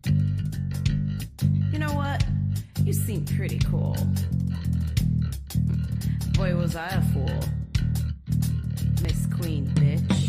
You know what? You seem pretty cool. Boy, was I a fool. Miss Queen, bitch.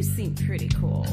You seem pretty cool.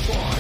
Why?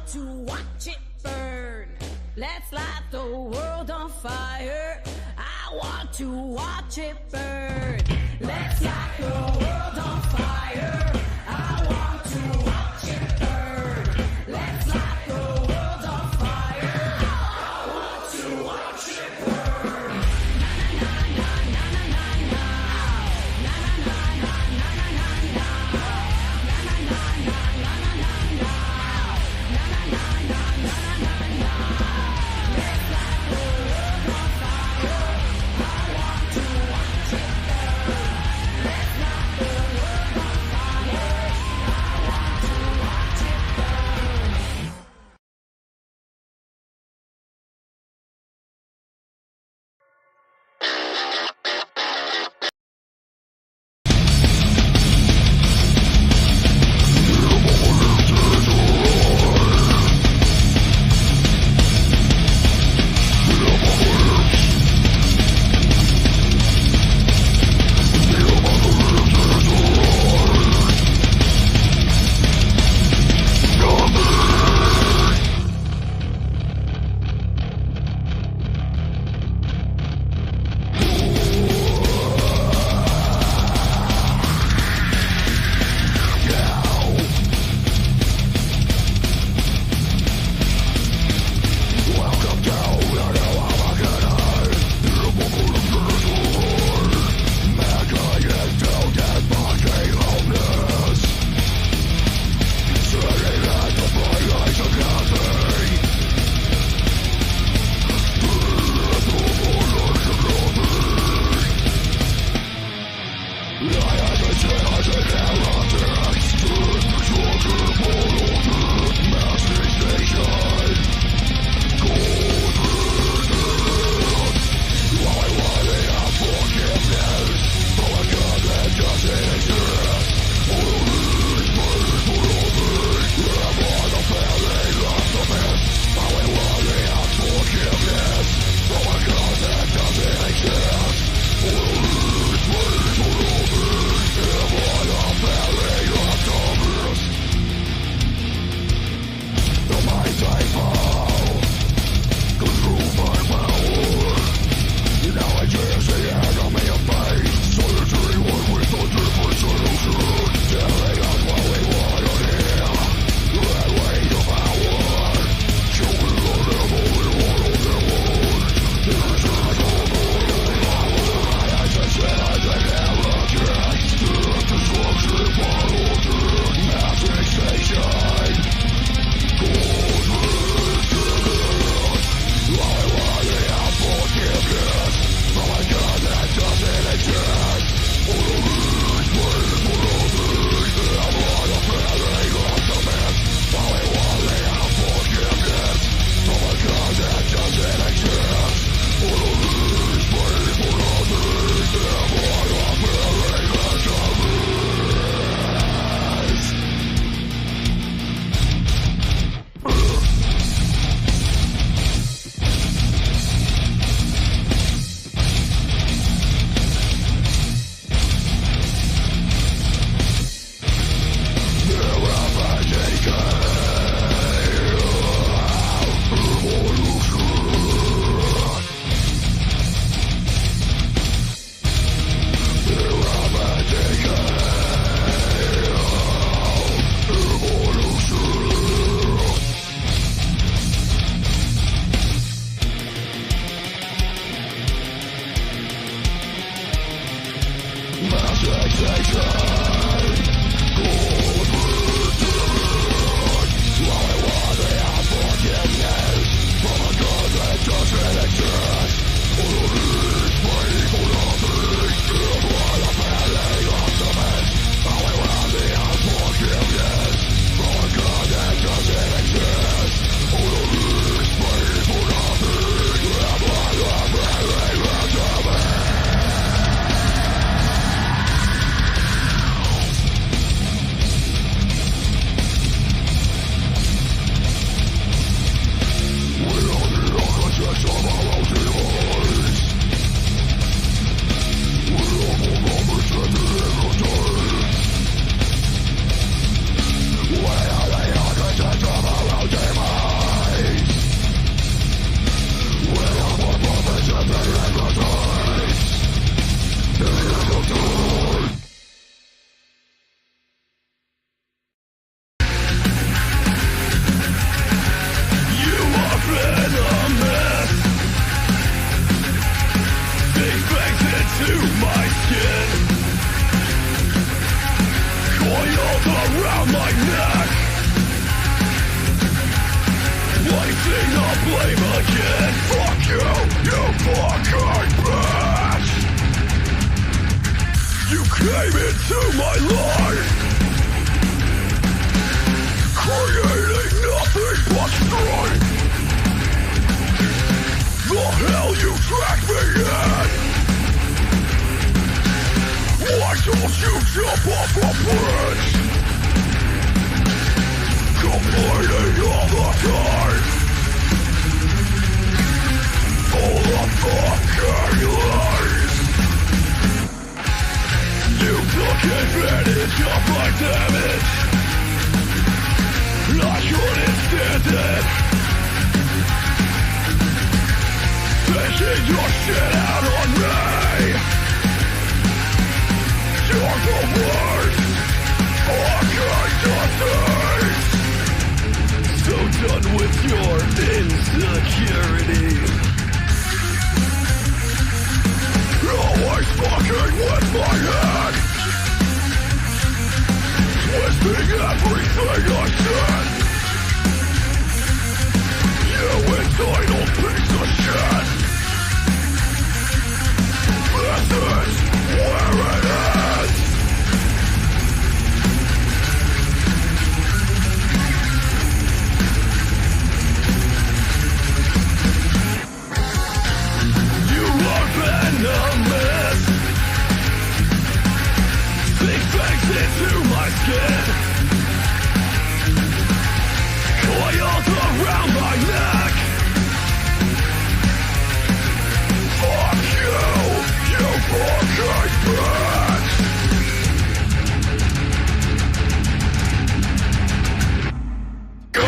want to watch it burn. Let's light the world on fire. I want to watch it burn. Let's light the world on fire. I want to watch it burn. Let's light the world on fire. I want to watch it burn. Na na na na na na na. Na na na na na na na na. Na na na na na na na na. Na na na na na na na. Let's light the world on fire. I want to watch it burn. Let's light the Jump off a bridge, complaining all the time. Full of fucking lies. You took advantage of my damage. I couldn't stand it. Taking your shit out on me. You're the worst. I can't do this. So done with your insecurity. Always fucking with my head. Twisting everything I said. You entitled piece of shit. This is where it is. You are venomous. Sink fangs into my skin. Coiled around my neck. Fuck you, you fucking bitch. Go.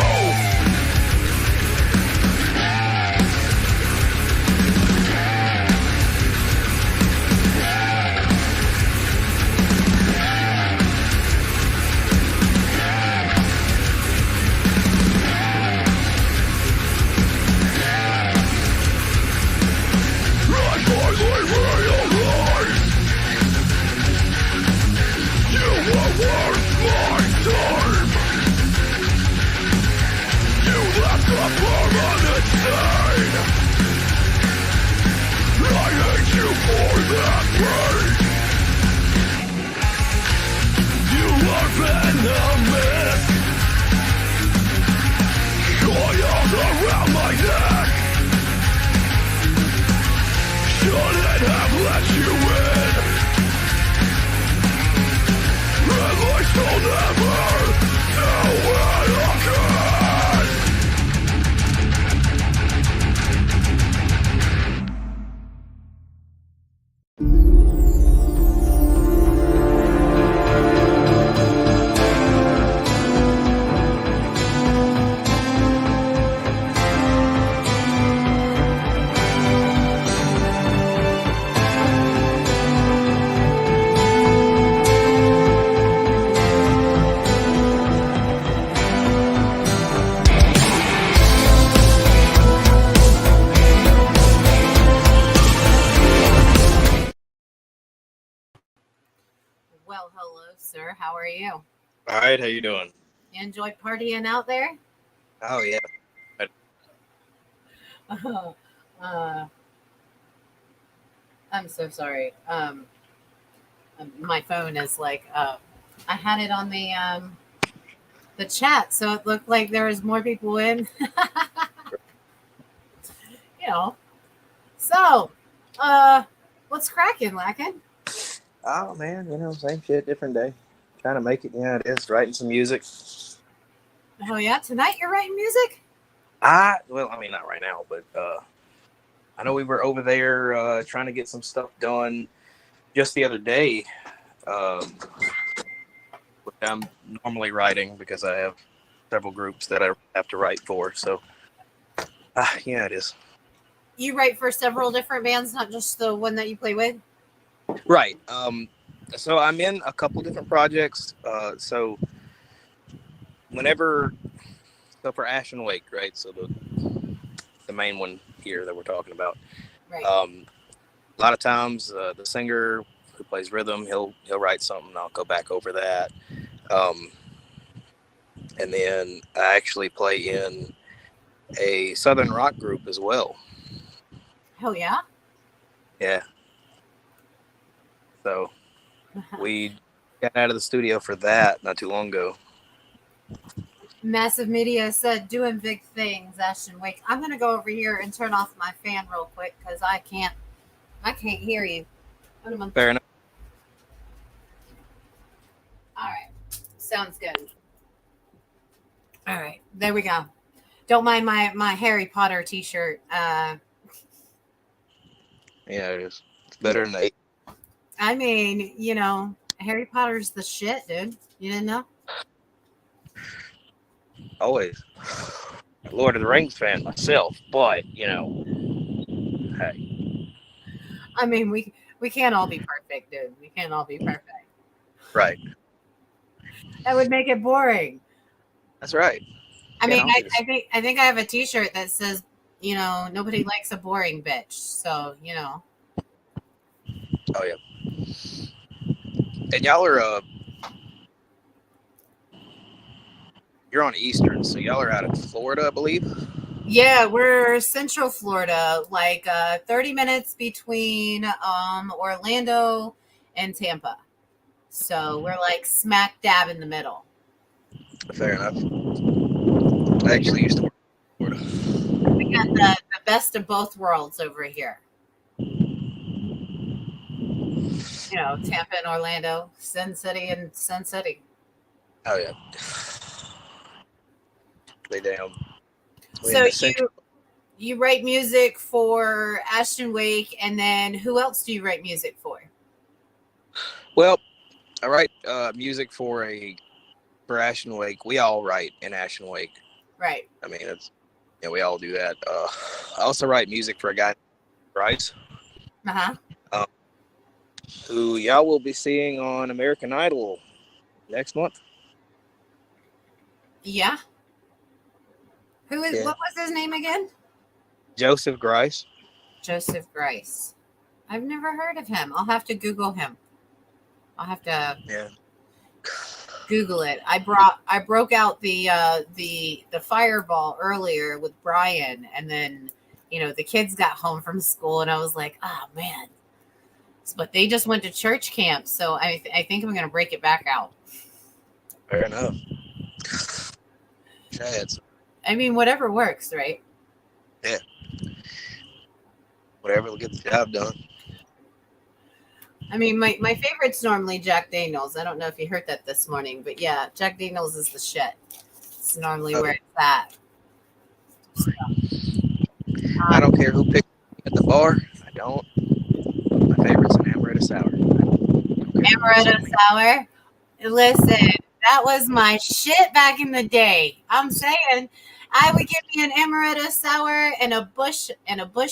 I finally realized you were worth my time. You left a permanent stain. I hate you for that pain. You are venomous. Coiled around my neck. Shouldn't have let you in. At least I'll never do it again. Well, hello, sir. How are you? All right, how you doing? You enjoy partying out there? Oh yeah. I'm so sorry. My phone is like, I had it on the chat, so it looked like there was more people in. you know. So, what's cracking, Lackin'? Oh man, same shit, different day. Trying to make it. Yeah, it is. Writing some music. Oh yeah, tonight you're writing music? Well, I mean, not right now, but I know we were over there trying to get some stuff done just the other day. Which I'm normally writing because I have several groups that I have to write for. So, yeah, it is. You write for several different bands, not just the one that you play with? Right. So I'm in a couple different projects. So for Ash and Wake, right? So the main one here that we're talking about. Right. A lot of times the singer who plays rhythm, he'll write something. I'll go back over that. And then I actually play in a Southern rock group as well. Hell yeah. Yeah. So we got out of the studio for that not too long ago. Massive Media said, doing big things, Ashton Wake. I'm going to go over here and turn off my fan real quick because I can't hear you. Fair enough. All right, there we go. Don't mind my Harry Potter T-shirt. Yeah, it is. It's better than 8. I mean, Harry Potter's the shit, dude. You didn't know? Always. Lord of the Rings fan myself, but hey, I mean, we can't all be perfect, dude. We can't all be perfect. right. That would make it boring. That's right. I Can't mean, all be the I think I have a T-shirt that says, nobody likes a boring bitch. So, Oh yeah. And y'all are you're on Eastern, so y'all are out of Florida, I believe. yeah, we're Central Florida, like 30 minutes between Orlando and Tampa. So we're like smack dab in the middle. Fair enough. I actually used to work in Florida. We got the best of both worlds over here. Tampa and Orlando, Sin City and Sin City. Oh yeah. Lay down. So you write music for Ashton Wake, and then who else do you write music for? Well, I write music for Ashton Wake. We all write in Ashton Wake. Right. I mean, we all do that. I also write music for a guy, Bryce, who y'all will be seeing on American Idol next month. Yeah. Who is? Yeah. What was his name again? Joseph Grice. Joseph Grice. I've never heard of him. I'll have to Google him. I'll have to Google it. I broke out the Fireball earlier with Brian, and then the kids got home from school, and I was like, oh man. But they just went to church camp, so I think I'm gonna break it back out. Fair enough. Chad's. I mean, whatever works, right? Yeah. Whatever will get the job done. I mean, my favorite's normally Jack Daniels. I don't know if you heard that this morning, but yeah, Jack Daniels is the shit. It's normally where it's at. So, I don't care who picks at the bar. I don't. My favorite's an amaretto sour. Amaretto sour. Listen, that was my shit back in the day. I'm saying, I would get me an amaretto sour and a bush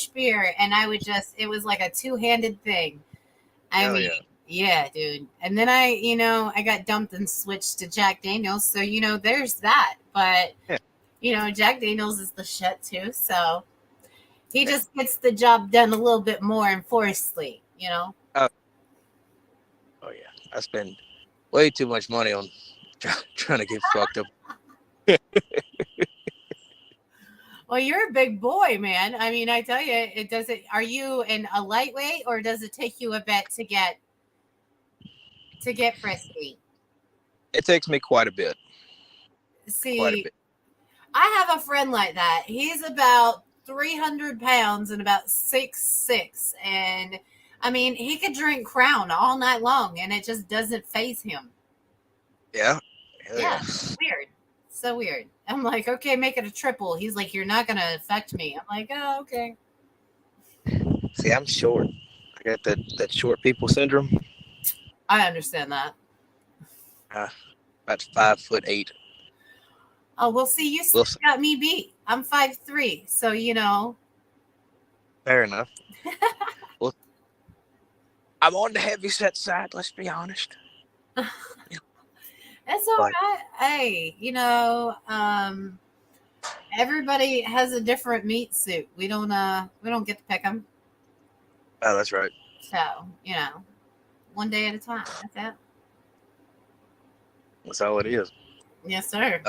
beer, and I would it was like a two-handed thing. I mean, yeah, dude. And then I got dumped and switched to Jack Daniels. So, there's that. But, Jack Daniels is the shit too. So he just gets the job done a little bit more enforcedly, Oh, yeah. I spend way too much money on trying to get fucked up. Well, you're a big boy, man. I mean, I tell you, are you in a lightweight, or does it take you a bit to get frisky? It takes me quite a bit. See, quite a bit. I have a friend like that. He's about 300 pounds and about 6'6", and I mean, he could drink Crown all night long, and it just doesn't faze him. Yeah. Yeah. Weird. So weird. I'm like, okay, make it a triple. He's like, you're not going to affect me. I'm like, oh, okay. See, I'm short. I got that short people syndrome. I understand that. About 5'8". Oh, well, see, you still got me beat. I'm 5'3", so Fair enough. Well, I'm on the heavy set side, let's be honest. That's all right. Hey, everybody has a different meat suit. We don't get to pick them. Oh, that's right. So, one day at a time. That's it. That's all it is. Yes, sir.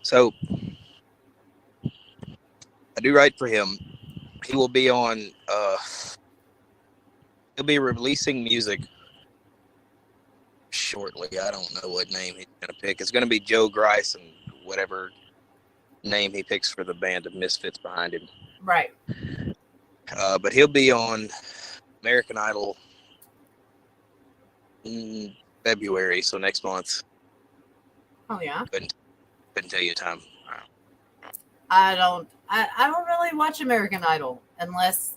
So I do write for him. He will be on. He'll be releasing music shortly. I don't know what name he's gonna pick. It's gonna be Joe Grice and whatever name he picks for the band of misfits behind him. Right. But he'll be on American Idol in February, so next month. Oh yeah. Couldn't tell you a time. I don't really watch American Idol unless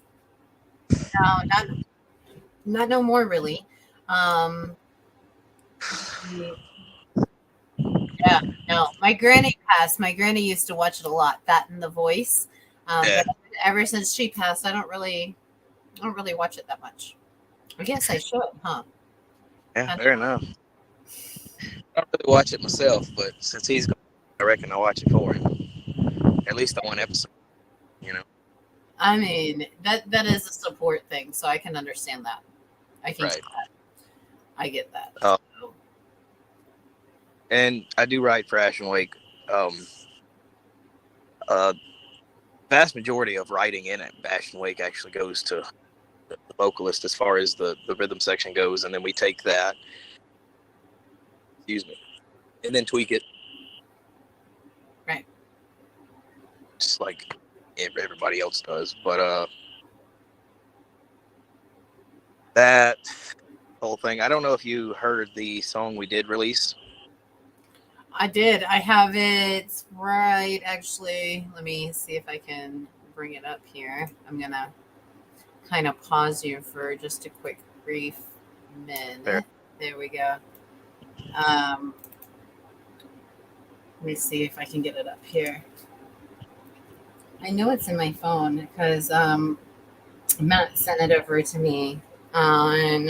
no, not no more really. Um, yeah, no. My granny passed. My granny used to watch it a lot. That and The Voice. Yeah, But ever since she passed, I don't really watch it that much. I guess I should, huh? yeah, fair enough. I don't really watch it myself, but since he's gone, I reckon I'll watch it for him. At least the one episode, you know. I mean, that is a support thing, so I can understand that. I can Right. get that. I get that. Oh. So, And I do write for Ashen Wake. Um, vast majority of writing in Ashen Wake actually goes to the vocalist as far as the rhythm section goes, and then we take that, excuse me, and then tweak it. right. Just like everybody else does. But that whole thing, I don't know if you heard the song we did release. I did. I have it right. Actually, let me see if I can bring it up here. I'm gonna kind of pause you for just a quick, brief minute. Fair. There we go. Um, let me see if I can get it up here. I know it's in my phone because Matt sent it over to me on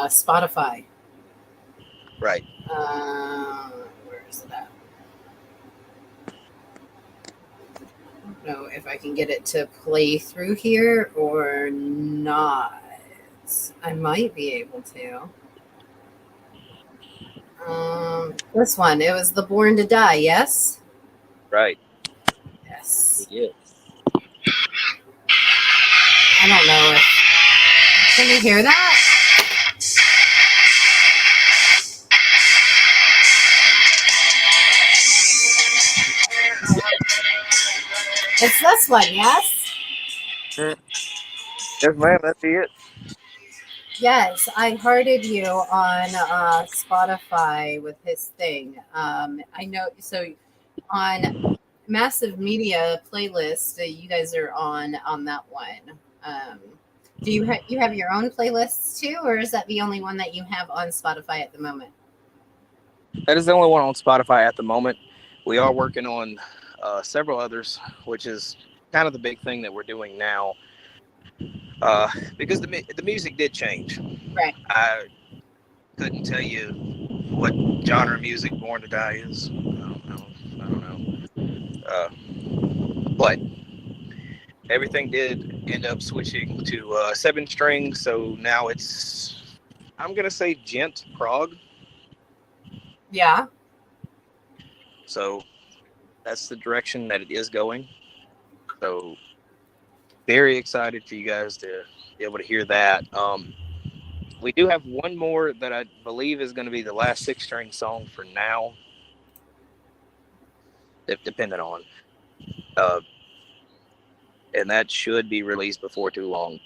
Spotify. Right. Where is it at? I don't know if I can get it to play through here or not. I might be able to. This one. It was the Born to Die. Yes. Right. Yes. Yeah. I don't know if. Can you hear that? It's this one. Yes. Yes, ma'am. That's it. Yes, I hearted you on Spotify with his thing. I know. So on Massive Media playlist, you guys are on that one. Do you have your own playlists too, or is that the only one that you have on Spotify at the moment? That is the only one on Spotify at the moment. We are working on several others, which is kind of the big thing that we're doing now. Because the music did change. Right. I couldn't tell you what genre of music Born to Die is. I don't know. But everything did end up switching to 7 string, so now it's, I'm gonna say, gent prog. Yeah. So that's the direction that it is going. So very excited for you guys to be able to hear that. We do have one more that I believe is going to be the last 6-string song for now, depending on, and that should be released before too long.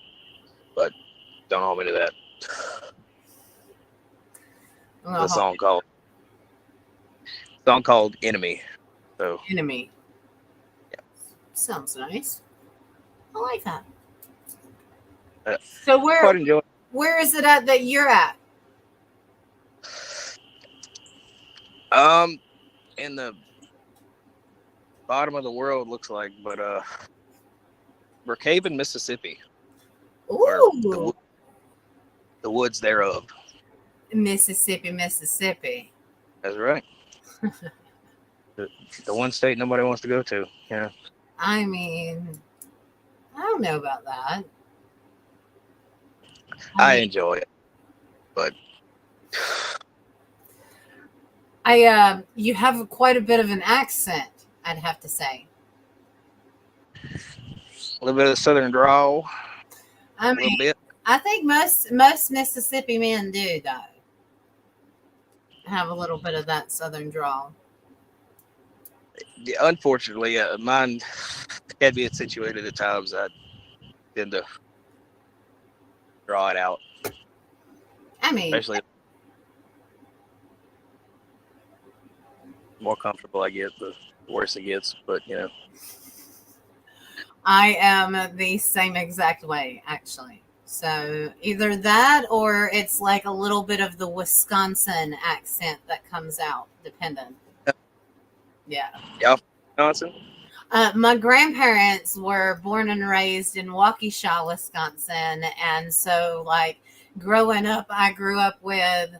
But don't hold me to that. The song called "Enemy." So Enemy. Yeah. Sounds nice. I like that. So quite enjoy. where is it at that you're at? In the bottom of the world, looks like, but we're caving Mississippi. Ooh, The woods thereof. Mississippi. That's right. The one state nobody wants to go to. Yeah. I mean, I don't know about that. I enjoy it, but you have quite a bit of an accent, I'd have to say. a little bit of southern drawl. I A little mean, bit. I think most Mississippi men do though have a little bit of that southern drawl. Yeah, unfortunately, mine can be situated at times. I tend to draw it out, I mean, especially more comfortable I get, the worse it gets. But you know, I am the same exact way, actually. So either that or it's like a little bit of the Wisconsin accent that comes out, depending. Yeah. y'all from Wisconsin? My grandparents were born and raised in Waukesha, Wisconsin. And so, like, growing up, I grew up with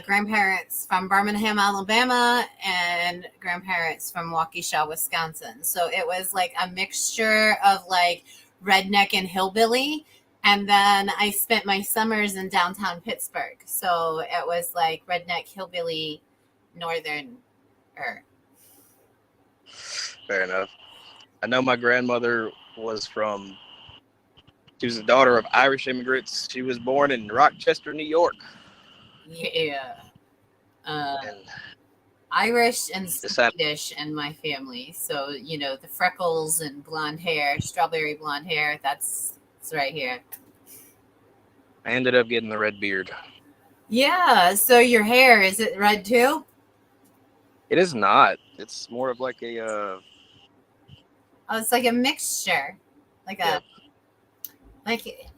grandparents from Birmingham, Alabama, and grandparents from Waukesha, Wisconsin. So it was like a mixture of like redneck and hillbilly. And then I spent my summers in downtown Pittsburgh. So it was like redneck, hillbilly, northern. Fair enough. I know my grandmother was from. She was the daughter of Irish immigrants. She was born in Rochester, New York. Yeah. And Irish and decided Swedish in my family. So, you know, the freckles and blonde hair, strawberry blonde hair, that's right here. I ended up getting the red beard. Yeah. So your hair, is it red too? It is not. It's more of like a Oh, it's like a mixture. Like yeah.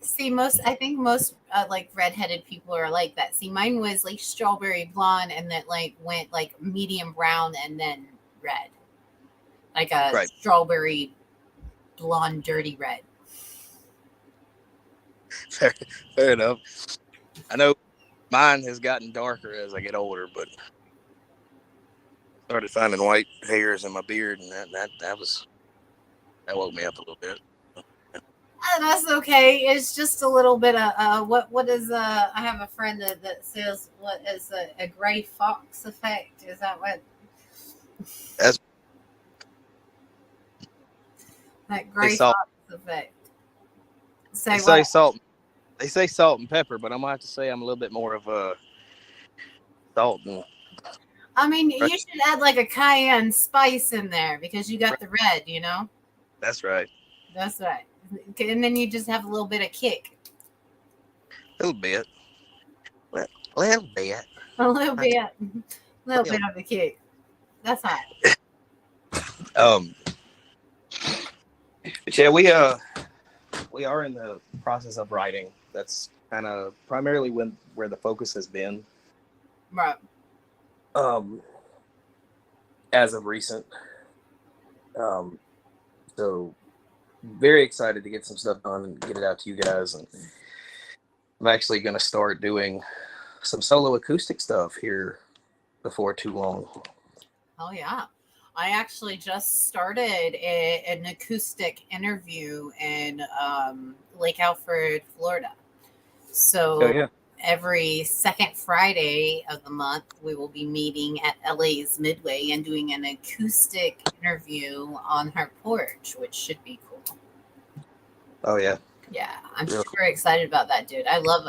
see, I think most like redheaded people are like that. See, mine was like strawberry blonde and then like went like medium brown and then red. Like a Right. strawberry blonde, dirty red. Fair enough. I know mine has gotten darker as I get older, but started finding white hairs in my beard, and that woke me up a little bit. That's okay. It's just a little bit of what is I have a friend that says what is a gray fox effect. Is that what? That's That gray salt. fox effect. They Say say what? salt. They say salt and pepper, but I'm gonna have to say I'm a little bit more of a salt and I mean, you should add like a cayenne spice in there because you got the red. You know. that's right. That's right. And then you just have a little bit of kick. A little bit. Well, a little bit. A little bit. A little bit of the kick. That's hot. But yeah, we are in the process of writing. That's kind of primarily where the focus has been. Right. As of recent. So very excited to get some stuff done and get it out to you guys. And I'm actually going to start doing some solo acoustic stuff here before too long. Oh yeah. I actually just started an acoustic interview in Lake Alfred, Florida. So Oh yeah. every second Friday of the month, we will be meeting at LA's Midway and doing an acoustic interview on her porch, which should be cool. Oh yeah. Yeah, I'm Real super excited about that, dude. I love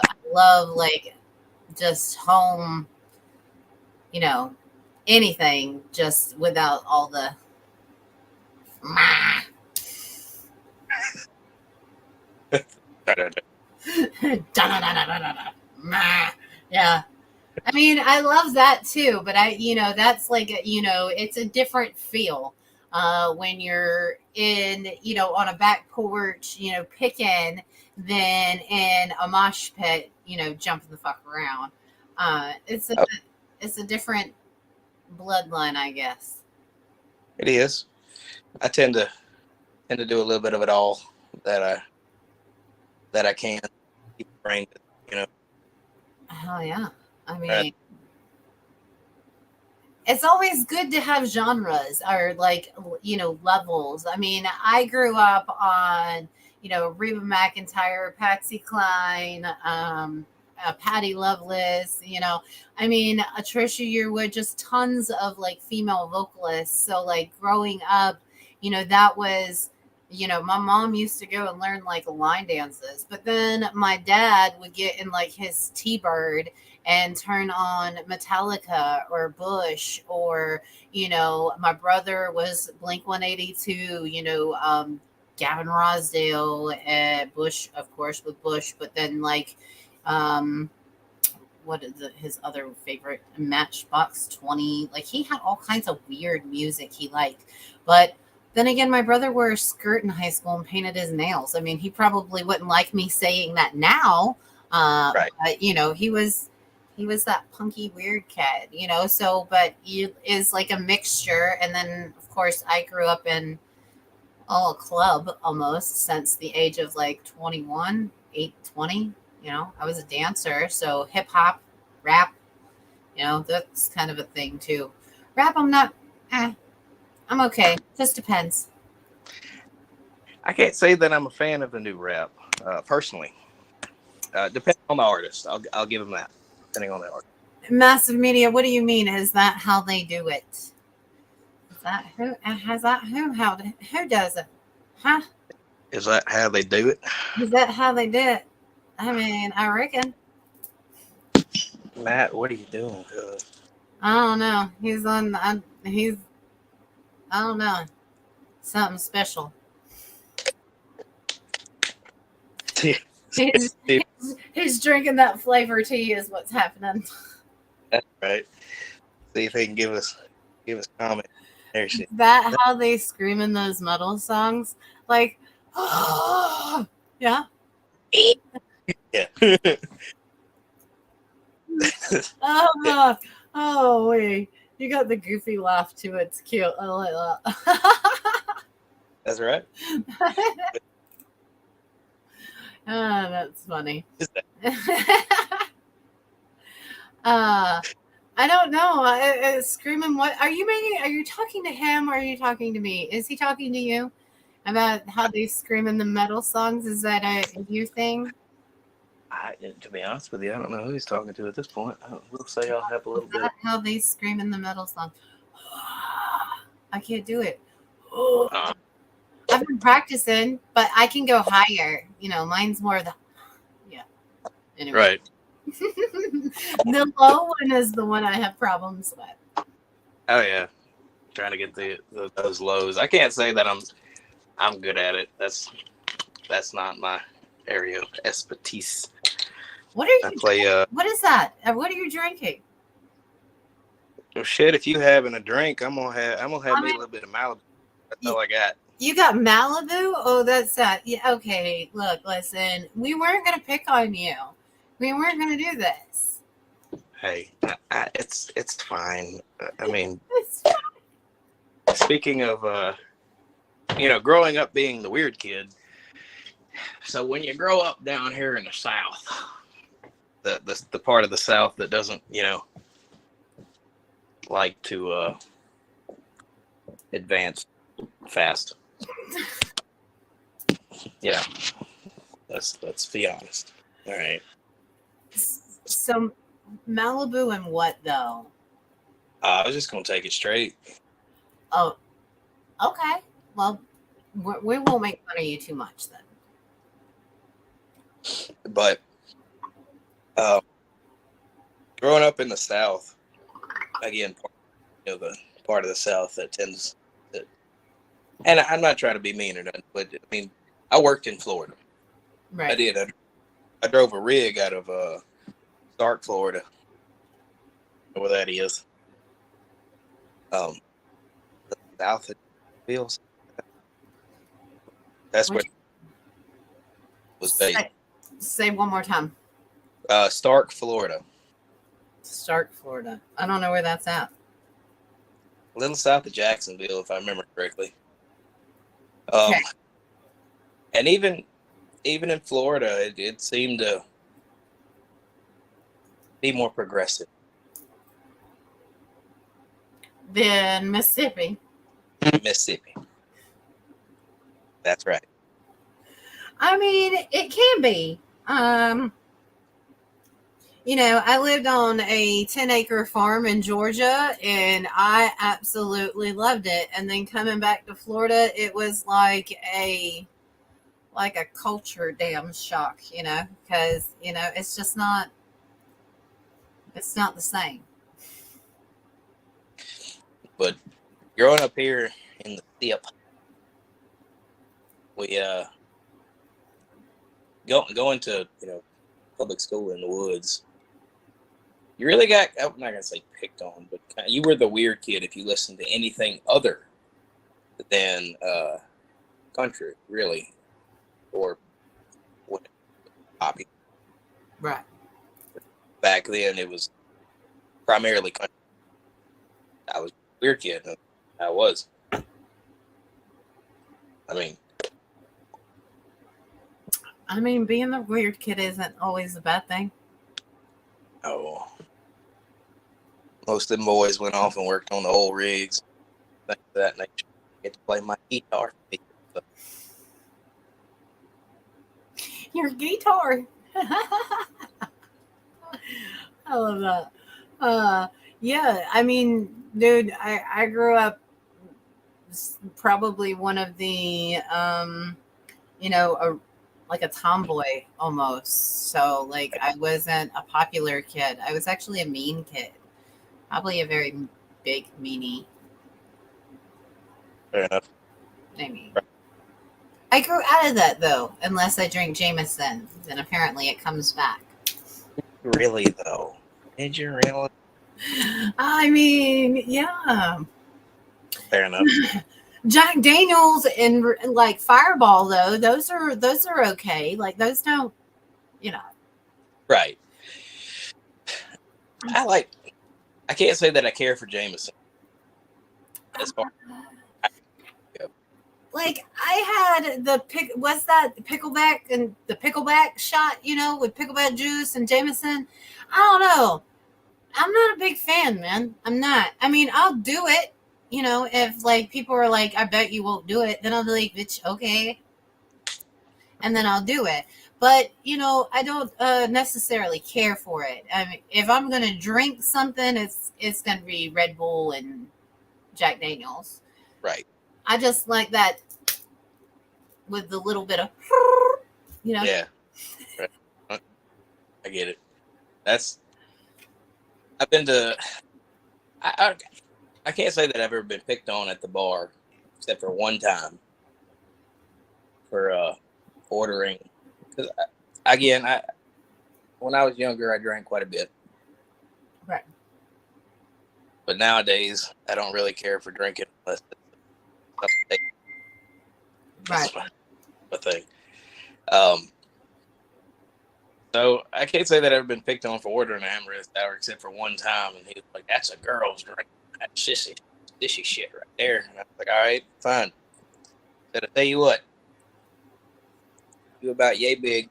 like just home, you know, anything just without all the yeah. I mean, I love that too, but that's like, it's a different feel when you're in, on a back porch, picking than in a mosh pit, jumping the fuck around. It's a different bloodline, I guess. It is. I tend to do a little bit of it all that I can keep brain, Hell yeah. I mean, it's always good to have genres or like, levels. I mean, I grew up on, Reba McEntire, Patsy Cline, Patty Loveless, I mean, Trisha Yearwood, just tons of like female vocalists. So like growing up, that was, my mom used to go and learn like line dances, but then my dad would get in like his T-Bird and turn on Metallica or Bush, or, my brother was Blink 182, Gavin Rosdale, Bush, of course, with Bush, but then like, what is it, his other favorite, Matchbox 20. Like he had all kinds of weird music he liked. But then again, my brother wore a skirt in high school and painted his nails. I mean, he probably wouldn't like me saying that now. Right. But he was that punky weird cat, so but he is like a mixture. And then of course I grew up in a club almost since the age of like 21, 20. I was a dancer, so hip hop, rap, that's kind of a thing too. Rap, I'm not, I'm okay. Just depends. I can't say that I'm a fan of the new rap, personally. Depending on the artist, I'll give them that. Depending on the artist. Massive media, what do you mean? Is that how they do it? Is that who does it? Huh? Is that how they do it? Is that how they do it? I mean, I reckon. Matt, what are you doing? I don't know. I don't know. Something special. He's drinking that flavor tea is what's happening. That's right. See if they can give us comment. There she is. That how they scream in those metal songs? Like, oh, yeah. Yeah. Oh, God. Oh, wait. You got the goofy laugh too. It's cute. I like that. That's right. That's funny. I don't know. Screaming. What are you making? Are you talking to him or are you talking to me? Is he talking to you about how they scream in the metal songs? Is that a you thing? To be honest with you, I don't know who he's talking to at this point. We'll say I'll have a little bit. How they scream in the metal song? I can't do it. I've been practicing, but I can go higher. Mine's more the Anyway. Right. The low one is the one I have problems with. Oh yeah, trying to get those lows. I can't say that I'm good at it. That's not my area of expertise. What are you? I play. What is that? What are you drinking? Well, shit. If you having a drink, I'm gonna have me a little bit of Malibu. That's all I got. You got Malibu? Oh, that's that. Yeah. Okay. Look, listen. We weren't gonna pick on you. We weren't gonna do this. Hey, it's fine. I mean, speaking of growing up being the weird kid. So when you grow up down here in the South, the part of the South that doesn't like to advance fast. Yeah, let's be honest. All right. So Malibu and what though? I was just gonna take it straight. Oh, okay. Well, we won't make fun of you too much then. But growing up in the South, again, the part of the South that tends to, and I'm not trying to be mean or nothing, but I mean, I worked in Florida. Right. I did. I drove a rig out of Stark, Florida. Know where that is? The South of Bills. That's where it was based. Say one more time. Stark, Florida. Stark, Florida. I don't know where that's at. A little south of Jacksonville, if I remember correctly. Okay. And even in Florida, it seemed to be more progressive. Then Mississippi. Mississippi. That's right. I mean, it can be. I lived on a 10-acre farm in Georgia, and I absolutely loved it. And then coming back to Florida, it was like a culture damn shock, because, it's just not the same. But growing up here in the SIP, we going to public school in the woods You really got, I'm not going to say picked on, but you were the weird kid if you listened to anything other than country, really, or what poppy. Right. Back then, it was primarily country. I was a weird kid. I was. I mean, being the weird kid isn't always a bad thing. Oh. Most of them boys went off and worked on the old rigs, things of that nature. I get to play my guitar. Your guitar. I love that. Yeah, I mean, dude, I grew up probably one of the, like a tomboy almost. So, like, I wasn't a popular kid. I was actually a mean kid. Probably a very big meanie. Fair enough. I mean, I grew out of that, though, unless I drink Jameson. Then apparently it comes back. Really, though? Did you really? I mean, yeah. Fair enough. Jack Daniels and like Fireball, though, those are okay. Like, those don't, Right. I can't say that I care for Jameson. As far like, I had what's that pickleback and the pickleback shot, with pickleback juice and Jameson. I don't know. I'm not a big fan, man. I'm not. I mean, I'll do it. If like people are like, I bet you won't do it, then I'll be like, bitch, okay. And then I'll do it. But, I don't necessarily care for it. I mean, if I'm going to drink something, it's going to be Red Bull and Jack Daniels. Right. I just like that with the little bit of, Yeah. Right. I get it. I've been to, I can't say that I've ever been picked on at the bar, except for one time for ordering. Because when I was younger, I drank quite a bit. Right. But nowadays, I don't really care for drinking unless it's right. My thing. So I can't say that I've ever been picked on for ordering an amaretto sour, except for one time, and he was like, "That's a girl's drink. That's sissy shit right there." And I was like, "All right, fine." Said, "I tell you what, you about yay big.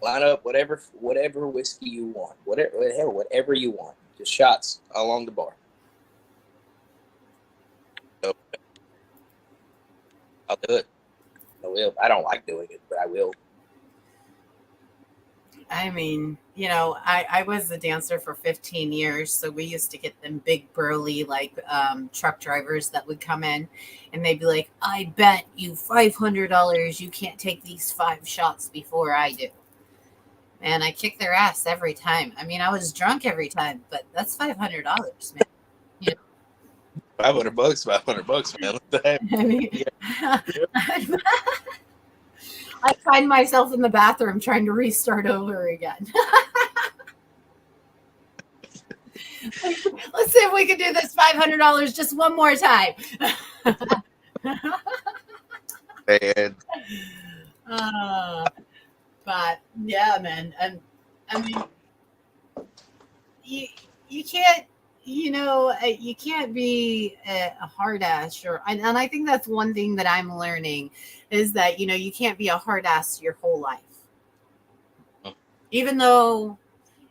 Line up whatever whiskey you want, whatever you want, just shots along the bar." So, I'll do it. I will. I don't like doing it, but I will. I mean, I was a dancer for 15 years, so we used to get them big burly like truck drivers that would come in, and they'd be like, "I bet you $500 you can't take these 5 shots before I do." And I kicked their ass every time. I mean, I was drunk every time, but that's $500, man. $500, man. What the heck? I mean, I find myself in the bathroom trying to restart over again. Let's see if we can do this $500 just one more time. But yeah, man, and I mean, you can't. You can't be a hard ass, and I think that's one thing that I'm learning is that, you can't be a hard ass your whole life. Even though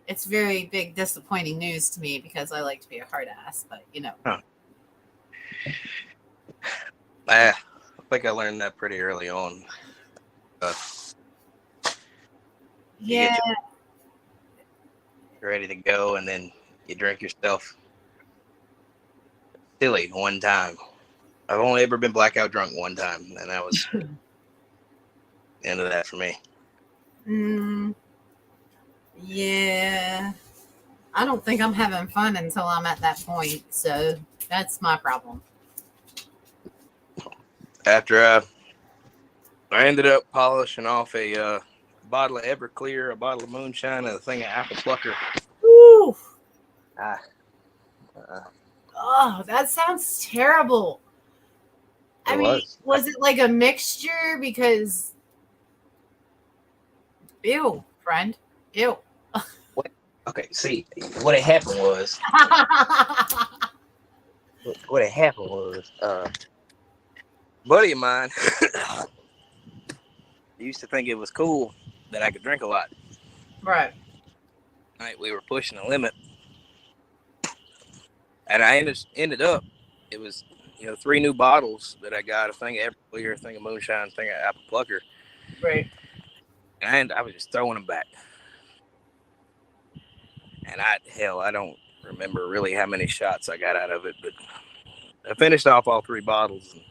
it's very big, disappointing news to me because I like to be a hard ass, but I think I learned that pretty early on. Yeah. You're ready to go, and then you drink yourself silly one time. I've only ever been blackout drunk one time, and that was the end of that for me. Yeah. I don't think I'm having fun until I'm at that point, so that's my problem. After I ended up polishing off a bottle of Everclear, a bottle of moonshine, and a thing of apple plucker. Woo. Ah, Oh, that sounds terrible. I it mean, was. was it like a mixture? Because, ew, friend, ew. What? Okay, see, what had happened was, a buddy of mine used to think it was cool that I could drink a lot. Right. Right, we were pushing the limit, and I ended up, it was 3 new bottles that I got, a thing of Everclear, a thing of moonshine, a thing of apple plucker, Right. and I was just throwing them back. And I don't remember really how many shots I got out of it, but I finished off all 3 bottles, and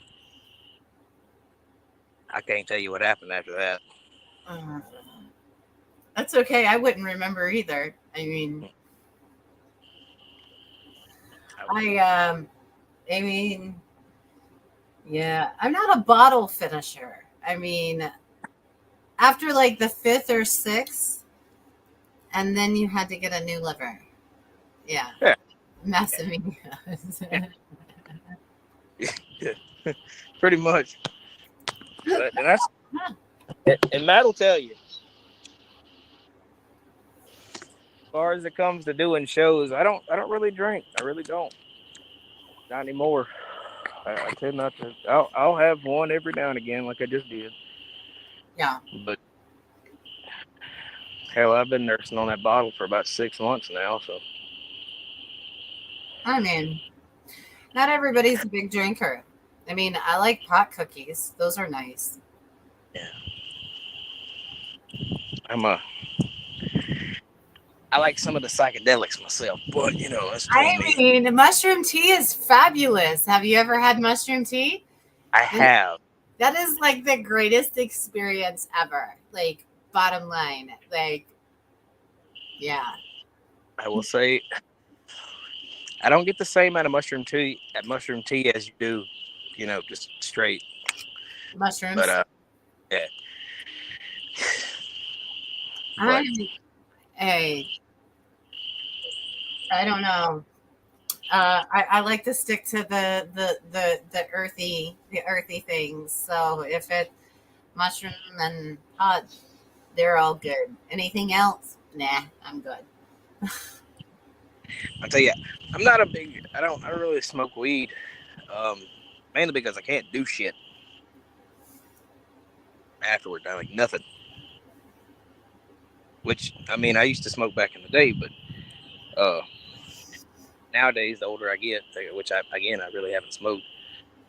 I can't tell you what happened after that. That's okay. I wouldn't remember either. I mean, I mean, yeah, I'm not a bottle finisher. I mean, after like the 5th or 6th, and then you had to get a new liver. Yeah. Yeah. Messing me Pretty much. And Matt will tell you, as far as it comes to doing shows, I don't really drink. I really don't. Not anymore. I tend not to. I'll have one every now and again, like I just did. Yeah. But hell, I've been nursing on that bottle for about 6 months now. So I mean, not everybody's a big drinker. I mean, I like pot cookies. Those are nice. yeah, I like some of the psychedelics myself, but that's I me. mean, mushroom tea is fabulous. Have you ever had mushroom tea? I have. That is like the greatest experience ever. Like, bottom line. Like, yeah. I will say, I don't get the same amount of mushroom tea as you do, just straight Mushrooms. But yeah. But Hey, I don't know. I like to stick to the earthy things. So if it mushroom and pot, they're all good. Anything else? Nah, I'm good. I'll tell you, I don't really smoke weed, mainly because I can't do shit afterward. I like nothing. Which, I mean, I used to smoke back in the day, but nowadays, the older I get, which I really haven't smoked,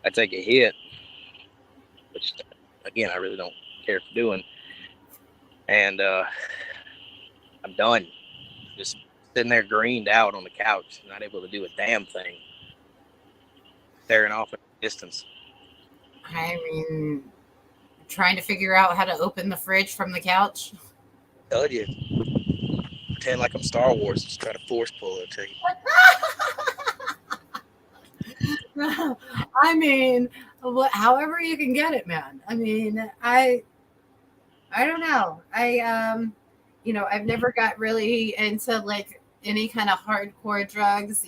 I take a hit, which, again, I really don't care for doing. And I'm done. Just sitting there greened out on the couch, not able to do a damn thing. Staring off at the distance. I mean, trying to figure out how to open the fridge from the couch. Tell you. Pretend like I'm Star Wars, just try to force pull it to you. I mean, however you can get it, man. I mean, I don't know. I've never got really into like any kind of hardcore drugs.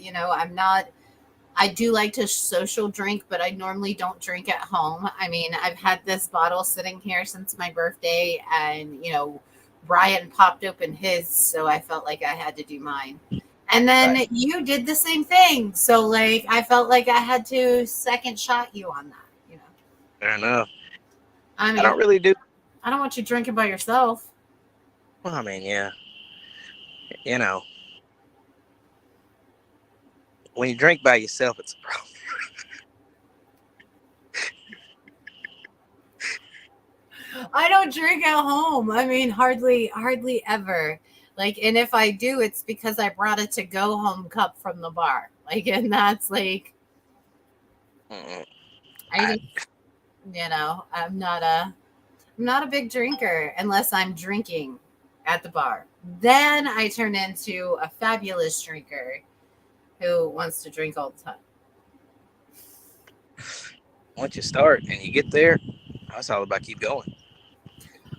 I do like to social drink, but I normally don't drink at home. I mean, I've had this bottle sitting here since my birthday, and Brian popped open his, so I felt like I had to do mine. And then Right. You did the same thing. So like I felt like I had to second shot you on that, I don't know. I mean, I don't really do. I don't want you drinking by yourself. Well, I mean, yeah. When you drink by yourself, it's a problem. I don't drink at home. I mean, hardly ever. Like, and if I do, it's because I brought a to-go home cup from the bar. Like, and that's like, Mm-mm. I'm not a big drinker unless I'm drinking at the bar. Then I turn into a fabulous drinker who wants to drink all the time. Once you start and you get there, it's all about keep going.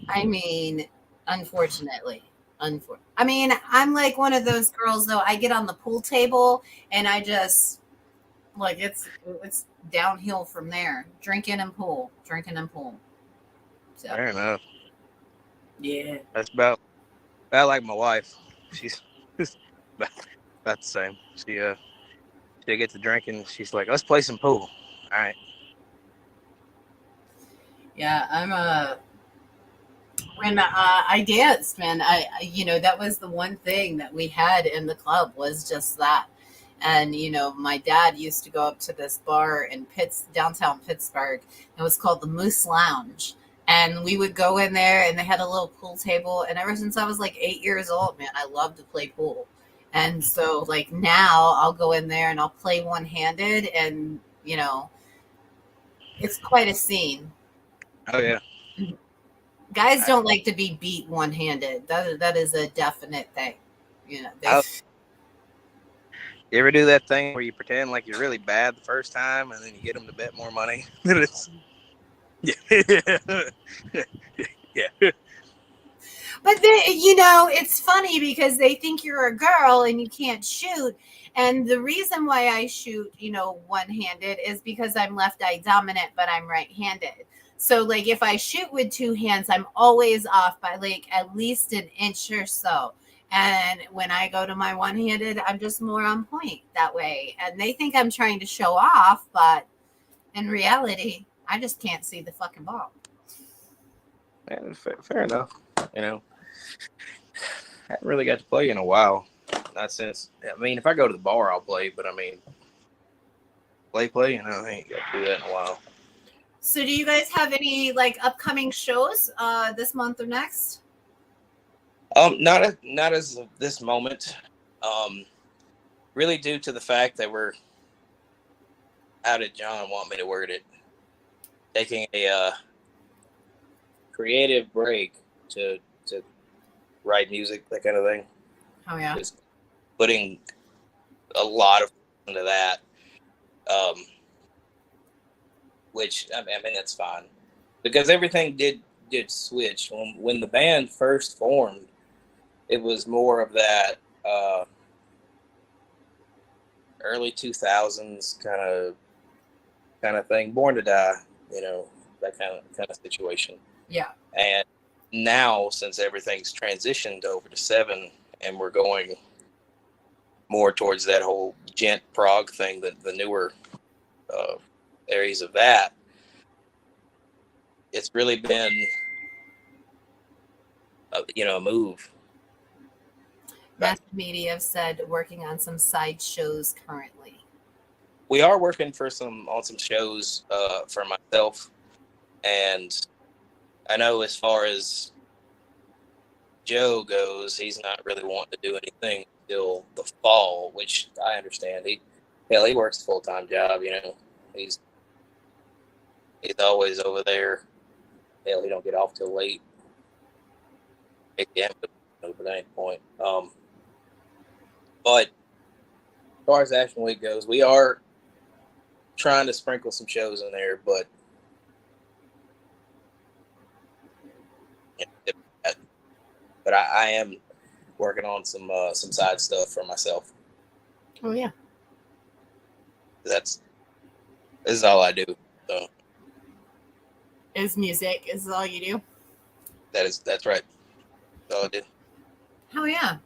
I mean, Unfortunately. I mean, I'm like one of those girls though. I get on the pool table and I just like it's downhill from there. Drinking and pool. So Fair enough. yeah. That's about like my wife. She's about, about the same. She gets to drinking. She's like, let's play some pool. All right. Yeah, I'm when I danced, man, you know that was the one thing that we had in the club was just that. And you know, my dad used to go up to this bar in downtown Pittsburgh. It was called the Moose Lounge, and we would go in there, and they had a little pool table. And ever since I was like 8 years old, man, I love to play pool. And so, like now, I'll go in there and I'll play one handed, and you know, it's quite a scene. Oh yeah. Guys don't like to be beat one-handed. That is a definite thing. You know, You ever do that thing where you pretend like you're really bad the first time and then you get them to bet more money? Yeah. Yeah. but you know, it's funny because they think you're a girl and you can't shoot. And the reason why I shoot, you know, one-handed is because I'm left-eye dominant, but I'm right-handed. So like if I shoot with two hands, I'm always off by like at least an inch or so. And when I go to my one-handed, I'm just more on point that way. And they think I'm trying to show off, but in reality, I just can't see the fucking ball. Man, fair enough. You know, I haven't really got to play in a while. Not since. I mean, if I go to the bar, I'll play. But I mean, play. You know, I ain't got to do that in a while. So do you guys have any like upcoming shows this month or next? Not as of this moment. Really due to the fact that we're. How did John want me to word it? Taking a creative break to write music, that kind of thing. Oh yeah. Just putting a lot of into that. Which I mean that's fine because everything did switch when the band first formed. It was more of that early 2000s kind of thing, Born to Die, you know, that kind of situation. Yeah. And now since everything's transitioned over to 7 and we're going more towards that whole gent prog thing, the newer areas of that, it's really been a move. Mass Media have said working on some side shows currently. We are working on some shows for myself, and I know as far as Joe goes, he's not really wanting to do anything till the fall, which I understand. He works a full-time job, you know. He's always over there. Hell, he don't get off till late. Again, but that ain't the point. But as far as Action Week goes, we are trying to sprinkle some shows in there, but I am working on some side stuff for myself. Oh yeah. This is all I do. So Is music is all you do? that's right. That's all I do. Oh yeah.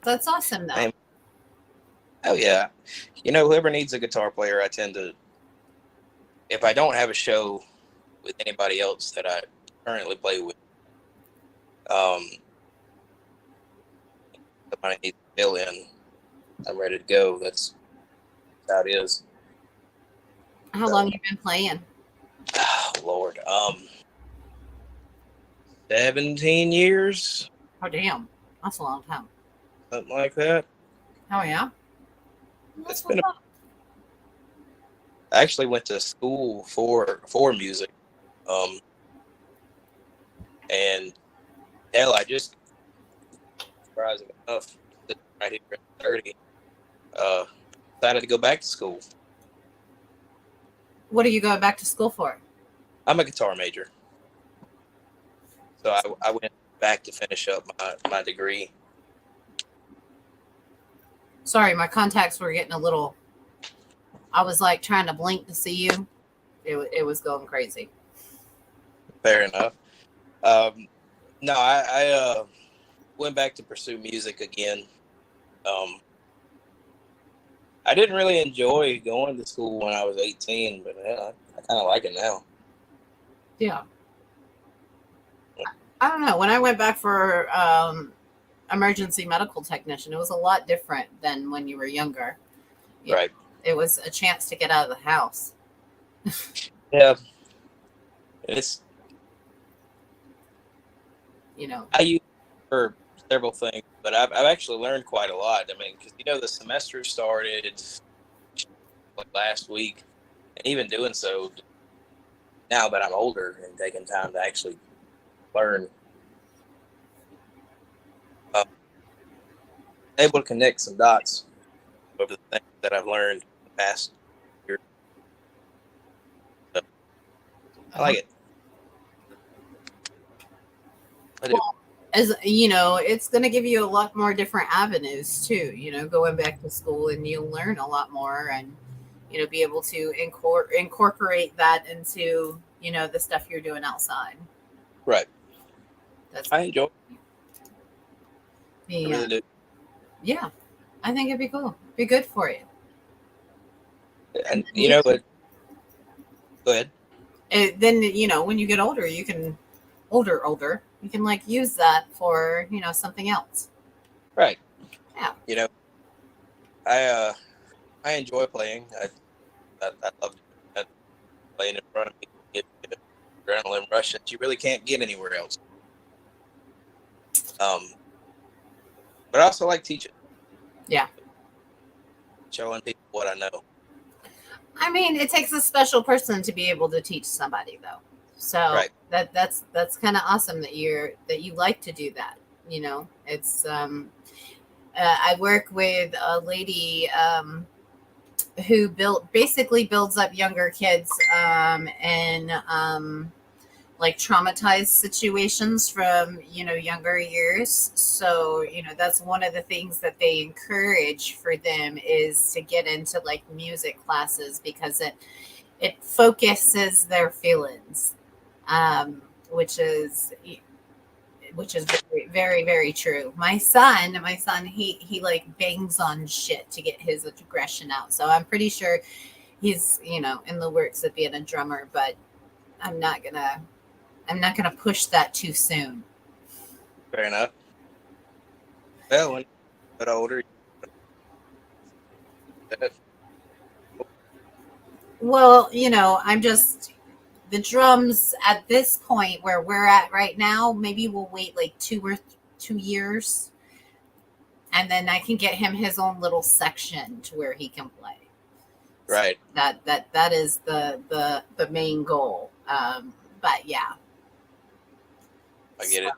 That's awesome though. Oh yeah. You know, whoever needs a guitar player, I tend to, if I don't have a show with anybody else that I currently play with, somebody needs to fill in, I'm ready to go. That's how it is. How long you been playing? Oh, Lord. 17 years. Oh damn. That's a long time. Something like that. Oh yeah. It's been I actually went to school for music. And hell, I just, surprising enough, right here at 30, decided to go back to school. What are you going back to school for? I'm a guitar major. So I went back to finish up my degree. Sorry, my contacts were getting a little. I was like trying to blink to see you. It was going crazy. Fair enough. No, I went back to pursue music again. I didn't really enjoy going to school when I was 18, but I kind of like it now. Yeah. I don't know. When I went back for emergency medical technician, it was a lot different than when you were younger. Right. It was a chance to get out of the house. Yeah. It's, I use it for several things, but I've actually learned quite a lot. I mean, because, the semester started like last week, and even doing so now that I'm older and taking time to actually learn, able to connect some dots over the things that I've learned the past year. So, I like it. Well, as it's going to give you a lot more different avenues too. Going back to school, and you'll learn a lot more, and be able to incorporate that into the stuff you're doing outside. Right. I enjoy it. Yeah. I really do. Yeah, I think it'd be cool. Be good for you. And you know what? Go ahead. Then when you get older, you can you can like use that for something else. Right. Yeah. I enjoy playing. I love playing in front of me. Get an adrenaline rush that you really can't get anywhere else. But I also like teaching. Yeah. Showing people what I know. I mean, it takes a special person to be able to teach somebody, though. So right. that's kind of awesome that you like to do that. It's I work with a lady who basically builds up younger kids and like traumatized situations from younger years. So that's one of the things that they encourage for them is to get into like music classes, because it focuses their feelings, which is very, very, very true. My son, he like bangs on shit to get his aggression out. So I'm pretty sure he's in the works of being a drummer, but I'm not gonna push that too soon. Fair enough. Well, when you get older. Well, I'm just the drums at this point where we're at right now. Maybe we'll wait like 2 years, and then I can get him his own little section to where he can play. Right. So that is the main goal. But yeah. I get it.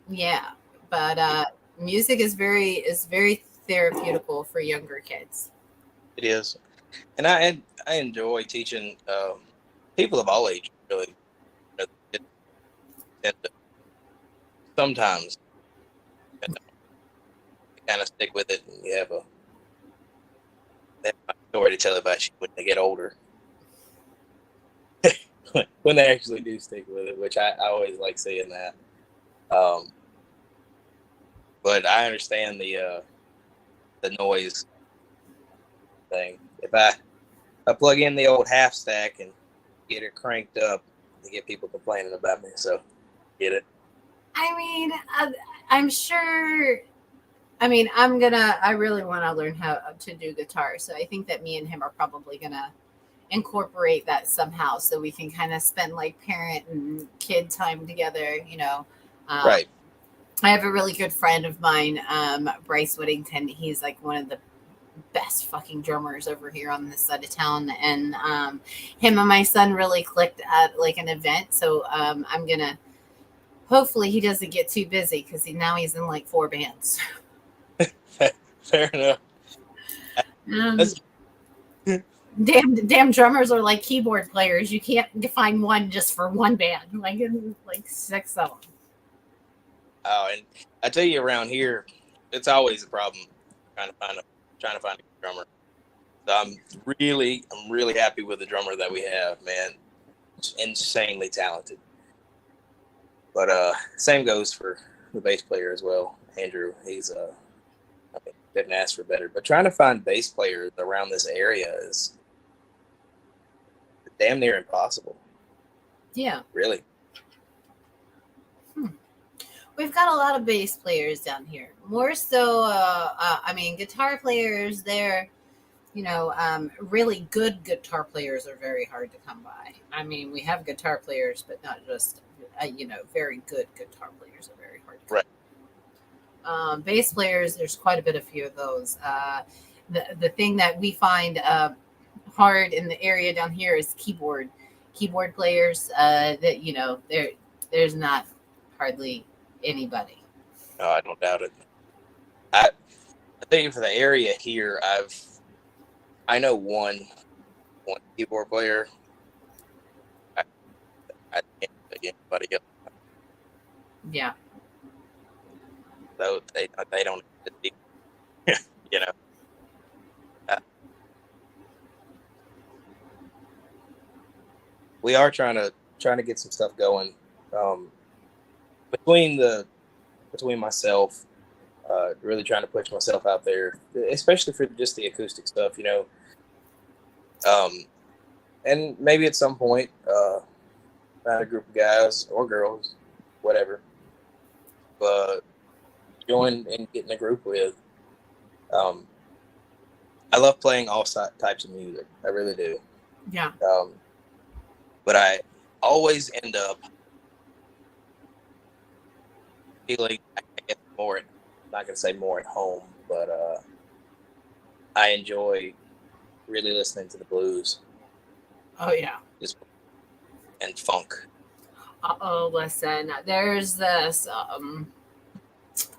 Yeah, but music is very therapeutical for younger kids. It is, and I enjoy teaching people of all ages. Really, sometimes kind of stick with it, and you have a story to tell about you when they get older. When they actually do stick with it, which I always like saying that. But I understand the noise thing. If I plug in the old half stack and get it cranked up, to get people complaining about me. So, get it? I mean, I'm sure. I mean, I really want to learn how to do guitar. So I think that me and him are probably gonna incorporate that somehow, so we can kind of spend like parent and kid time together. Right. I have a really good friend of mine, Bryce Whittington. He's like one of the best fucking drummers over here on this side of town, and him and my son really clicked at like an event. So I'm gonna. Hopefully, he doesn't get too busy, because now he's in like 4 bands. Fair enough. Damn drummers are like keyboard players. You can't define one just for one band. Like 6 of them. Oh, and I tell you, around here, it's always a problem trying to find a drummer. So I'm really happy with the drummer that we have, man. Insanely talented. But same goes for the bass player as well, Andrew. He's I mean, didn't ask for better. But trying to find bass players around this area is damn near impossible. Yeah. Really. We've got a lot of bass players down here. More so, I mean, guitar players, they're, really good guitar players are very hard to come by. I mean, we have guitar players, but not just, very good guitar players are very hard to come by. Bass players, there's quite a bit of few of those. The thing that we find hard in the area down here is keyboard players. There's not hardly anybody. No, I don't doubt it. I think for the area here, I know one keyboard player. I can't think of anybody else. Yeah. So they don't, you know. We are trying to get some stuff going. Between myself, really trying to push myself out there, especially for just the acoustic stuff, and maybe at some point, not a group of guys or girls, whatever, but join and get in a group with. I love playing all types of music. I really do. Yeah. But I always end up feeling, I guess, I'm not going to say more at home, but I enjoy really listening to the blues. Oh, yeah. And funk. Listen, there's this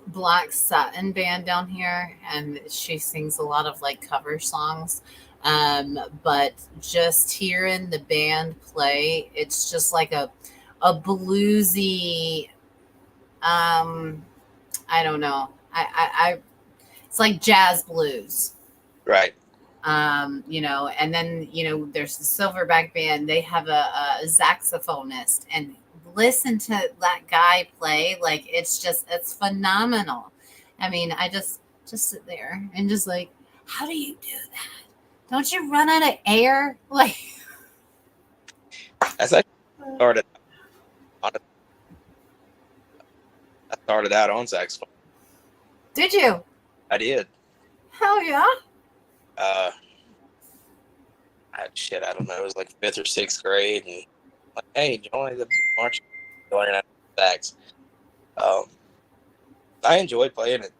Black Satin band down here, and she sings a lot of like cover songs. But just hearing the band play, it's just like a bluesy, I don't know. I it's like jazz blues. Right. And then, there's the Silverback band. They have a saxophonist, and listen to that guy play. Like, it's phenomenal. I mean, I just sit there and just like, how do you do that? Don't you run out of air? Like, that's actually I started out on saxophone. Did you? I did. Hell yeah. I don't know. It was like 5th or 6th grade, and like, hey, join the march, learn how to sax. I enjoyed playing it.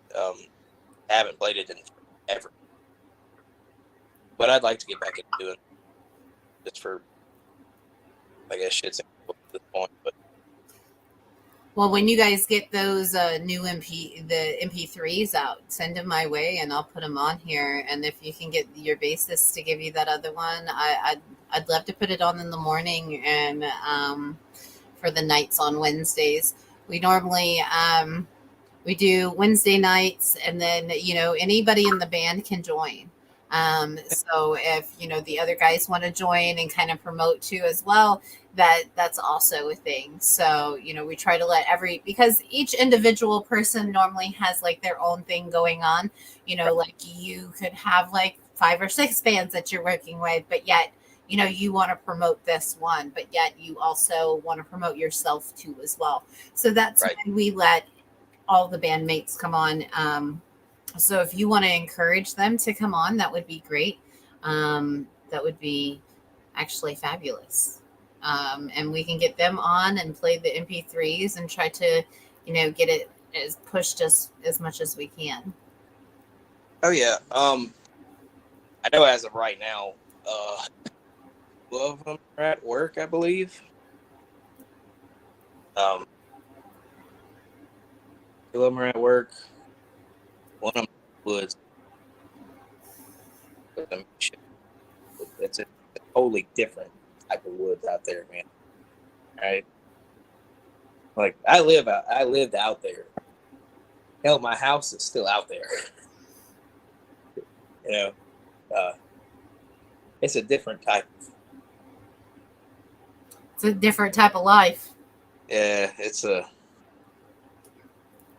Haven't played it in forever, but I'd like to get back into doing it just for, I guess, shits and giggles at this point. But well, when you guys get those new the MP3s out, send them my way, and I'll put them on here. And if you can get your bassist to give you that other one, I'd love to put it on in the morning and for the nights on Wednesdays. We normally we do Wednesday nights, and then anybody in the band can join. So if the other guys want to join and kind of promote too as well, that's also a thing. So we try to let because each individual person normally has like their own thing going on. Like you could have like 5 or 6 bands that you're working with, but yet you want to promote this one, but yet you also want to promote yourself too as well. So that's right. when we let all the bandmates come on. So if you want to encourage them to come on, that would be great. That would be actually fabulous. And we can get them on and play the MP3s and try to, get it as pushed as much as we can. Oh yeah. I know as of right now, 2 of them are at work, I believe. 2 of them are at work. One of them was it's a totally different type of woods out there, man. Right? Like I lived out there Hell, my house is still out there. You know, it's a different type. It's a different type of life. Yeah, it's a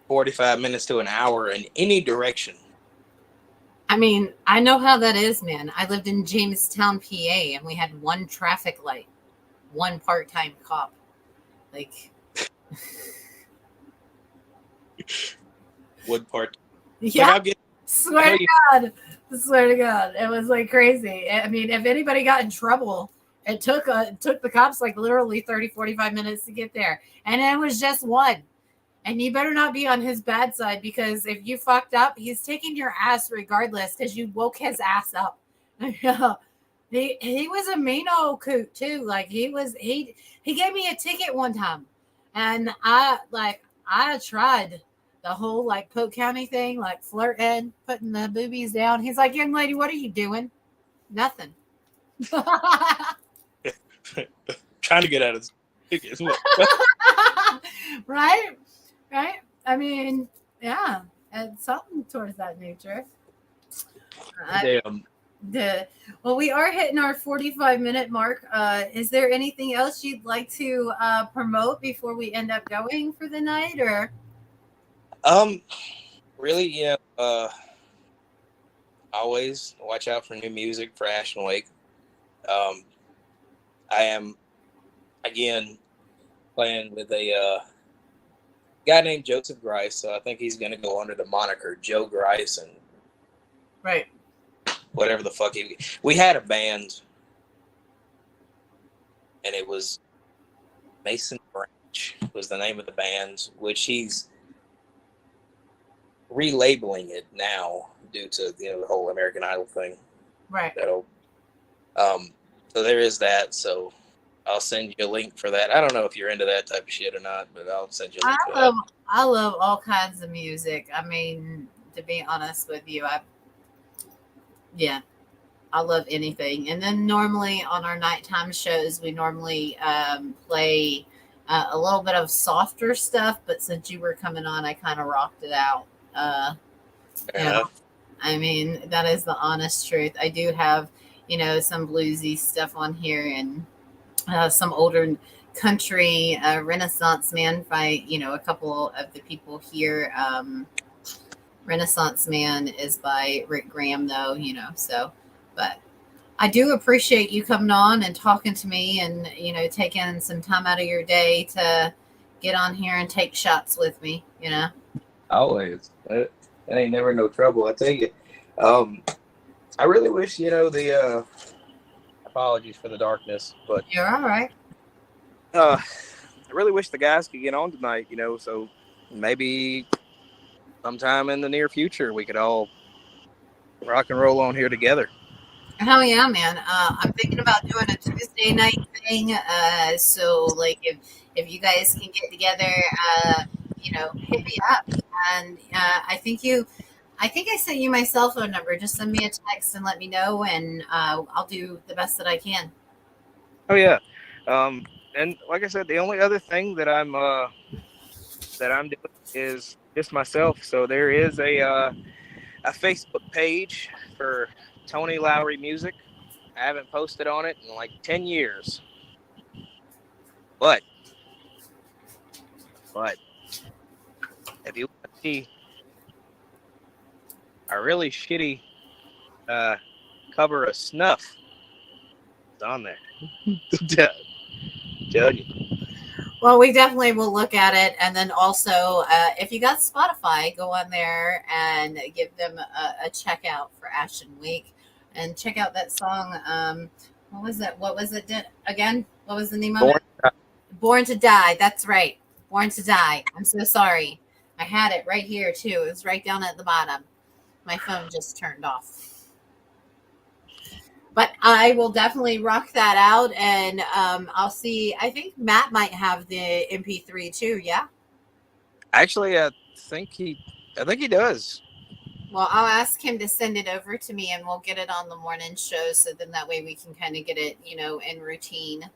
45 minutes to an hour in any direction. I mean, I know how that is, man. I lived in Jamestown, PA, and we had one traffic light, one part-time cop. Like, Wood part. yeah, Like, I'll get. swear to God. Swear to God. It was like crazy. I mean, if anybody got in trouble, it took the cops like literally 30, 45 minutes to get there. And it was just one. And you better not be on his bad side, because if you fucked up, he's taking your ass regardless because you woke his ass up. He was a mean old coot too. Like he gave me a ticket one time, and I tried the whole like Polk County thing, like flirting, putting the boobies down. He's like, young lady, what are you doing? Nothing. Trying to get out of this ticket. Right? I mean, yeah, it's something towards that nature. Damn. Well, we are hitting our 45-minute mark. Is there anything else you'd like to promote before we end up going for the night, or? Really, always watch out for new music for Ashton Lake. I am again playing with a guy named Joseph Grice, so I think he's going to go under the moniker Joe Grice and Right. whatever the fuck we had a band, and it was Mason Branch was the name of the band, which he's relabeling it now due to the whole American Idol thing. Right. So there is that. So I'll send you a link for that. I don't know if you're into that type of shit or not, but I'll send you a link for that. I love all kinds of music. I mean, to be honest with you, I love anything. And then normally on our nighttime shows, we normally play a little bit of softer stuff. But since you were coming on, I kind of rocked it out. I mean, that is the honest truth. I do have, some bluesy stuff on here, and some older country Renaissance man by, a couple of the people here. Renaissance Man is by Rick Graham, though, so, but I do appreciate you coming on and talking to me and, taking some time out of your day to get on here and take shots with me, Always. That ain't never no trouble, I tell you. I really wish, the apologies for the darkness, but you're all right. I really wish the guys could get on tonight, so maybe sometime in the near future we could all rock and roll on here together. Hell yeah, man. I'm thinking about doing a Tuesday night thing. So like if you guys can get together, hit me up. And I think I sent you my cell phone number. Just send me a text and let me know, and I'll do the best that I can. Oh yeah. And like I said, the only other thing that I'm doing is just myself. So there is a Facebook page for Tony Lowery Music. I haven't posted on it in like 10 years. But if you want to see a really shitty cover of Snuff, it's on there. Tell you. Well, we definitely will look at it. And then also, if you got Spotify, go on there and give them a check out for Ashton Week. And check out that song. What was it? Again? What was the name of it? Born to Die. That's right. Born to Die. I'm so sorry. I had it right here, too. It was right down at the bottom. My phone just turned off. But I will definitely rock that out, and I'll see. I think Matt might have the MP3 too. Yeah. Actually, I think he does. Well, I'll ask him to send it over to me, and we'll get it on the morning show. So then that way we can kind of get it, in routine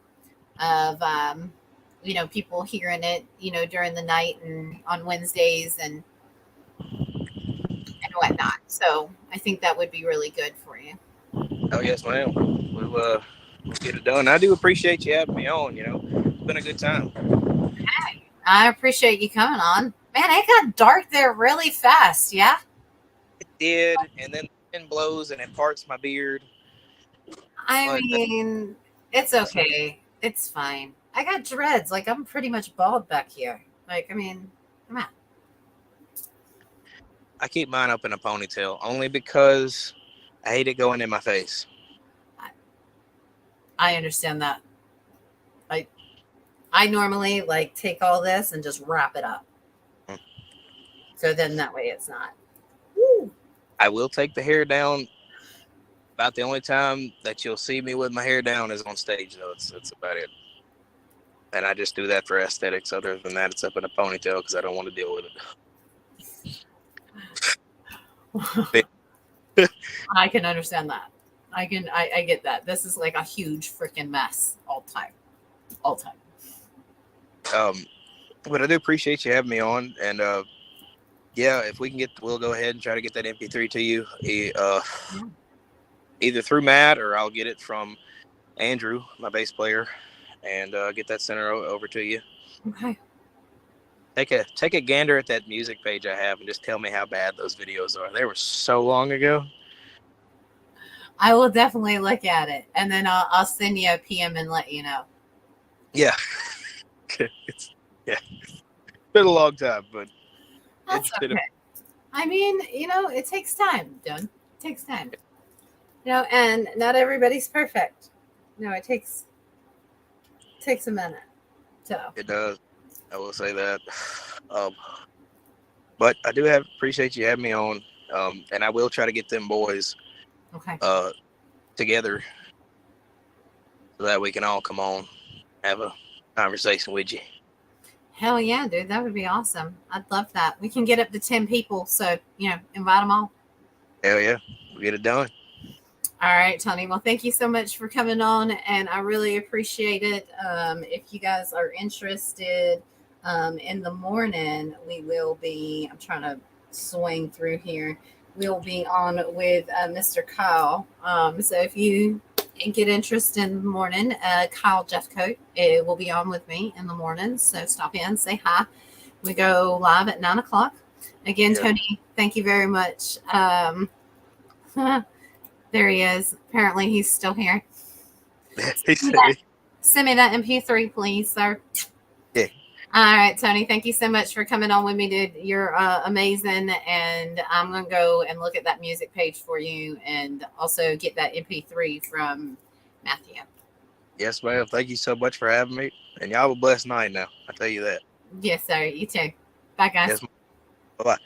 of, people hearing it, during the night and on Wednesdays, and So I think that would be really good for you. Oh yes, ma'am. We'll get it done. I do appreciate you having me on. It's been a good time. I appreciate you coming on. Man, it got dark there really fast. Yeah. It did, and then the wind blows and it parts my beard. I But mean, it's okay. It's fine. I got dreads. Like, I'm pretty much bald back here. Like, I mean, come on. I keep mine up in a ponytail only because I hate it going in my face. I understand that. I normally like take all this and just wrap it up. So then that way it's not. Woo. I will take the hair down. About the only time that you'll see me with my hair down is on stage, though. It's about it. And I just do that for aesthetics. Other than that, it's up in a ponytail because I don't want to deal with it. I can understand that. I get that. This is like a huge freaking mess all time. All time. But I do appreciate you having me on. And yeah, if we can we'll go ahead and try to get that MP3 to you. Either through Matt or I'll get it from Andrew, my bass player, and get that sent over to you. Okay. Take a gander at that music page I have and just tell me how bad those videos are. They were so long ago. I will definitely look at it, and then I'll send you a PM and let you know. Yeah. It's been a long time, but That's okay. I mean, it takes time, Dylan. It takes time. And not everybody's perfect. It takes a minute. So it does. I will say that. But I do appreciate you having me on. And I will try to get them boys okay. Together so that we can all come on, have a conversation with you. Hell yeah, dude. That would be awesome. I'd love that. We can get up to 10 people. So, invite them all. Hell yeah. We'll get it done. All right, Tony. Well, thank you so much for coming on, and I really appreciate it. If you guys are interested, in the morning, we will be, I'm trying to swing through here. We'll be on with Mr. Kyle. So if you get interest in the morning, Kyle Jeffcoat will be on with me in the morning. So stop in, say hi. We go live at 9:00. Again, yeah. Tony, thank you very much. There he is. Apparently, he's still here. Send me that MP3, please, sir. Yeah. All right, Tony. Thank you so much for coming on with me, dude. You're amazing. And I'm going to go and look at that music page for you and also get that MP3 from Matthew. Yes, ma'am. Thank you so much for having me. And y'all have a blessed night now. I tell you that. Yes, sir. You too. Bye, guys. Yes, bye-bye.